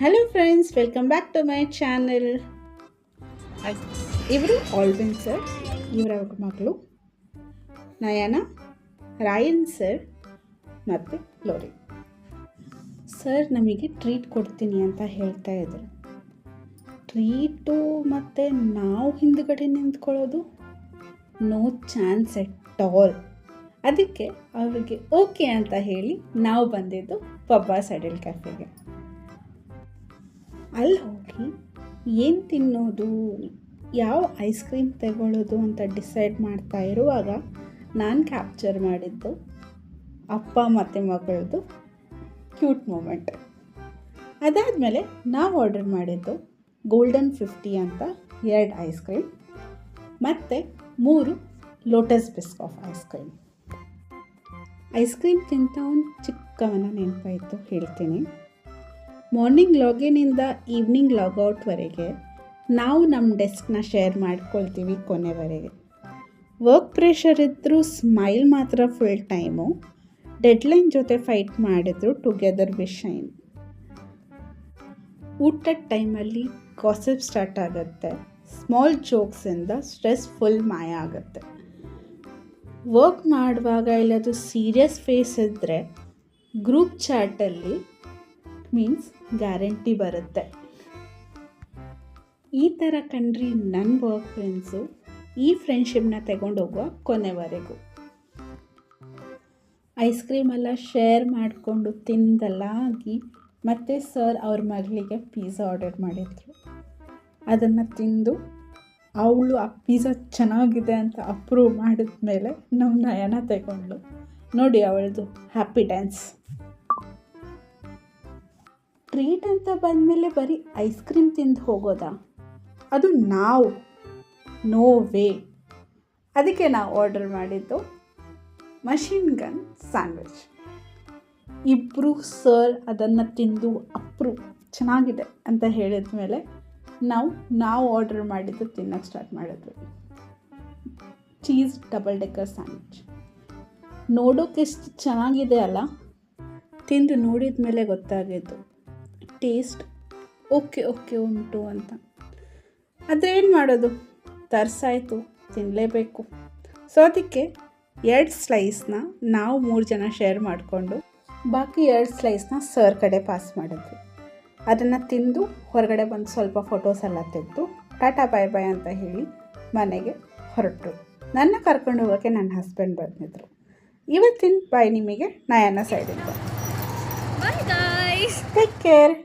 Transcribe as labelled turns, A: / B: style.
A: Hello friends, welcome back to my channel. ಇವರು Alvin sir, ಇವರ ಮಕ್ಕಳು ನಯನ, ರಾಯನ್ ಸರ್ ಮತ್ತು ಲೋರಿ. ಸರ್ ನಮಗೆ ಟ್ರೀಟ್ ಕೊಡ್ತೀನಿ ಅಂತ ಹೇಳ್ತಾ ಇದ್ರು. ಟ್ರೀಟು ಮತ್ತು ನಾವು ಹಿಂದುಗಡೆ ನಿಂತ್ಕೊಳ್ಳೋದು ನೋ ಚಾನ್ಸ್ ಎಟ್ ಆಲ್. ಅದಕ್ಕೆ ಅವರಿಗೆ ಓಕೆ ಅಂತ ಹೇಳಿ ನಾವು ಬಂದಿದ್ದು ಪಬ್ಬಾ ಸೈಡಲ್ ಕ್ಯಾಫೆಗೆ. ಅಲ್ಲಿ ಹೋಗಿ ಏನು ತಿನ್ನೋದು, ಯಾವ ಐಸ್ ಕ್ರೀಮ್ ತಗೊಳ್ಳೋದು ಅಂತ ಡಿಸೈಡ್ ಮಾಡ್ತಾ ಇರುವಾಗ ನಾನು ಕ್ಯಾಪ್ಚರ್ ಮಾಡಿದ್ದು ಅಪ್ಪ ಮತ್ತು ಮಗಳದ್ದು ಕ್ಯೂಟ್ ಮೂಮೆಂಟ್. ಅದಾದಮೇಲೆ ನಾವು ಆರ್ಡರ್ ಮಾಡಿದ್ದು ಗೋಲ್ಡನ್ 50 ಅಂತ 2 ಐಸ್ ಕ್ರೀಮ್ ಮತ್ತು 3 Lotus Biscoff ice cream. Ice cream ತಿಂತ ಒಂದು ಚಿಕ್ಕವನ ನೆನಪಾಯಿತು, ಹೇಳ್ತೀನಿ. ಮಾರ್ನಿಂಗ್ ಲಾಗಿನಿಂದ ಈವ್ನಿಂಗ್ ಲಾಗೌಟ್ವರೆಗೆ ನಾವು ನಮ್ಮ ಡೆಸ್ಕ್ನ ಶೇರ್ ಮಾಡ್ಕೊಳ್ತೀವಿ ಕೊನೆವರೆಗೆ. ವರ್ಕ್ ಪ್ರೆಷರ್ ಇದ್ದರೂ ಸ್ಮೈಲ್ ಮಾತ್ರ ಫುಲ್ ಟೈಮು. ಡೆಡ್ಲೈನ್ ಜೊತೆ ಫೈಟ್ ಮಾಡಿದ್ರು ಟುಗೆದರ್ ವಿ ಶೈನ್. ಊಟದ ಟೈಮಲ್ಲಿ ಗಾಸಿಪ್ ಸ್ಟಾರ್ಟ್ ಆಗುತ್ತೆ. ಸ್ಮಾಲ್ ಜೋಕ್ಸಿಂದ ಸ್ಟ್ರೆಸ್ ಫುಲ್ ಮಾಯ ಆಗುತ್ತೆ. ವರ್ಕ್ ಮಾಡುವಾಗ ಇಲ್ಲದು ಸೀರಿಯಸ್ ಫೇಸ್ ಇದ್ದರೆ ಗ್ರೂಪ್ ಚಾಟಲ್ಲಿ ಮೀನ್ಸ್ ಗ್ಯಾರಂಟಿ ಬರುತ್ತೆ. ಈ ಥರ ಕಂಡ್ರಿ ನನ್ನ ವರ್ಕ್ ಫ್ರೆಂಡ್ಸು ಈ ಫ್ರೆಂಡ್ಶಿಪ್ನ ತಗೊಂಡೋಗುವ ಕೊನೆವರೆಗೂ. ಐಸ್ ಕ್ರೀಮೆಲ್ಲ ಶೇರ್ ಮಾಡಿಕೊಂಡು ತಿಂದೆಲ್ಲ ಆಗಿ ಮತ್ತು ಸರ್ ಅವ್ರ ಮಗಳಿಗೆ ಪಿಜ್ಜಾ ಆರ್ಡರ್ ಮಾಡಿದರು. ಅದನ್ನು ತಿಂದು ಅವಳು ಆ ಪಿಜ್ಜಾ ಚೆನ್ನಾಗಿದೆ ಅಂತ ಅಪ್ರೂವ್ ಮಾಡಿದ್ಮೇಲೆ ನಮ್ಮ ನಯನ ತಗೊಂಡು ನೋಡಿ ಅವಳದು ಹ್ಯಾಪಿ ಡ್ಯಾನ್ಸ್. ಟ್ರೀಟ್ ಅಂತ ಬಂದಮೇಲೆ ಬರೀ ಐಸ್ ಕ್ರೀಮ್ ತಿಂದು ಹೋಗೋದಾ? ಅದು ನಾವು ನೋ ವೇ. ಅದಕ್ಕೆ ನಾವು ಆರ್ಡರ್ ಮಾಡಿದ್ದು ಮಷೀನ್ ಗನ್ ಸ್ಯಾಂಡ್ವಿಚ್. ಇಬ್ಬರು ಸರ್ ಅದನ್ನು ತಿಂದು ಅಪ್ರೂವ್ ಚೆನ್ನಾಗಿದೆ ಅಂತ ಹೇಳಿದ ಮೇಲೆ ನಾವು ಆರ್ಡರ್ ಮಾಡಿದ್ದು ತಿನ್ನೋಕ್ಕೆ ಸ್ಟಾರ್ಟ್ ಮಾಡಿದ್ವಿ. ಚೀಸ್ ಡಬಲ್ ಡೆಕ್ಕರ್ ಸ್ಯಾಂಡ್ವಿಚ್ ನೋಡೋಕೆ ಎಷ್ಟು ಚೆನ್ನಾಗಿದೆ ಅಲ್ಲ. ತಿಂದು ನೋಡಿದ ಮೇಲೆ ಗೊತ್ತಾಗಿದ್ದು ಟೇಸ್ಟ್ ಓಕೆ ಉಂಟು ಅಂತ. ಆದರೆ ಏನು ಮಾಡೋದು, ತರ್ಸಾಯಿತು, ತಿನ್ನಲೇಬೇಕು. ಸೊ ಅದಕ್ಕೆ 2 ಸ್ಲೈಸ್ನ ನಾವು 3 ಜನ ಶೇರ್ ಮಾಡಿಕೊಂಡು ಬಾಕಿ 2 ಸ್ಲೈಸ್ನ ಸರ್ ಕಡೆ ಪಾಸ್ ಮಾಡಿದ್ವಿ. ಅದನ್ನು ತಿಂದು ಹೊರಗಡೆ ಬಂದು ಸ್ವಲ್ಪ ಫೋಟೋಸ್ ಎಲ್ಲ ತೆಗೆದು ಟಾಟಾ ಬಾಯ್ ಬಾಯ್ ಅಂತ ಹೇಳಿ ಮನೆಗೆ ಹೊರಟರು. ನನ್ನ ಕರ್ಕೊಂಡು ಹೋಗೋಕ್ಕೆ ನನ್ನ ಹಸ್ಬೆಂಡ್ ಬಂದಿದ್ದರು. ಇವತ್ತಿನ ಬಾಯ್ ನಿಮಗೆ ನಯನ ಸೈಡಿಂದ.
B: Bye guys.
A: Take care.